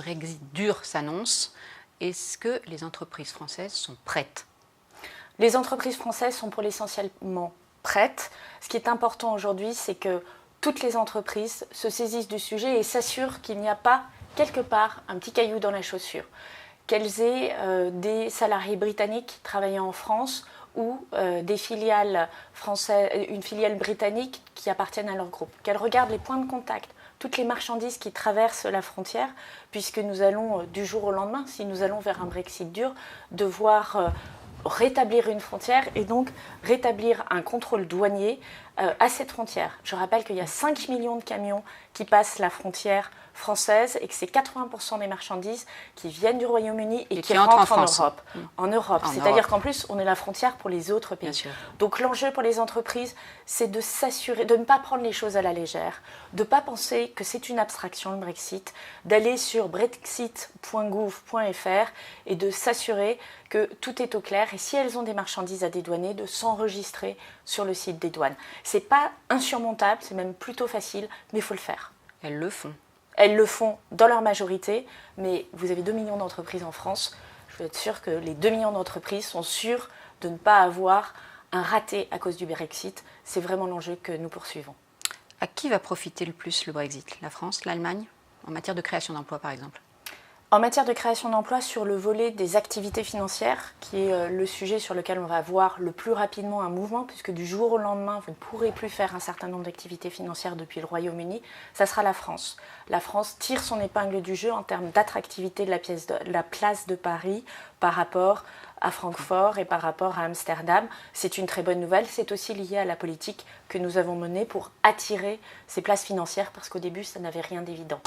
Brexit dur s'annonce. Est-ce que les entreprises françaises sont prêtes ? Les entreprises françaises sont pour l'essentiellement prêtes. Ce qui est important aujourd'hui, c'est que toutes les entreprises se saisissent du sujet et s'assurent qu'il n'y a pas quelque part un petit caillou dans la chaussure. Qu'elles aient des salariés britanniques travaillant en France ou des filiales françaises, une filiale britannique qui appartiennent à leur groupe. Qu'elles regardent les points de contact, toutes les marchandises qui traversent la frontière, puisque nous allons du jour au lendemain, si nous allons vers un Brexit dur, devoir rétablir une frontière et donc rétablir un contrôle douanier à cette frontière. Je rappelle qu'il y a 5 millions de camions qui passent la frontière française et que c'est 80% des marchandises qui viennent du Royaume-Uni et qui rentrent en Europe. En Europe. C'est-à-dire qu'en plus, on est la frontière pour les autres pays. Donc l'enjeu pour les entreprises, c'est de s'assurer, de ne pas prendre les choses à la légère, de ne pas penser que c'est une abstraction le Brexit, d'aller sur brexit.gouv.fr et de s'assurer que tout est au clair et si elles ont des marchandises à dédouaner, de s'enregistrer sur le site des douanes. C'est pas insurmontable, c'est même plutôt facile, mais il faut le faire. Elles le font. Elles le font dans leur majorité, mais vous avez 2 millions d'entreprises en France. Je veux être sûre que les 2 millions d'entreprises sont sûres de ne pas avoir un raté à cause du Brexit. C'est vraiment l'enjeu que nous poursuivons. À qui va profiter le plus le Brexit ? La France, l'Allemagne ? En matière de création d'emplois, par exemple ? En matière de création d'emplois, sur le volet des activités financières, qui est le sujet sur lequel on va voir le plus rapidement un mouvement, puisque du jour au lendemain, vous ne pourrez plus faire un certain nombre d'activités financières depuis le Royaume-Uni, ça sera la France. La France tire son épingle du jeu en termes d'attractivité de la place de Paris par rapport à Francfort et par rapport à Amsterdam. C'est une très bonne nouvelle. C'est aussi lié à la politique que nous avons menée pour attirer ces places financières, parce qu'au début, ça n'avait rien d'évident.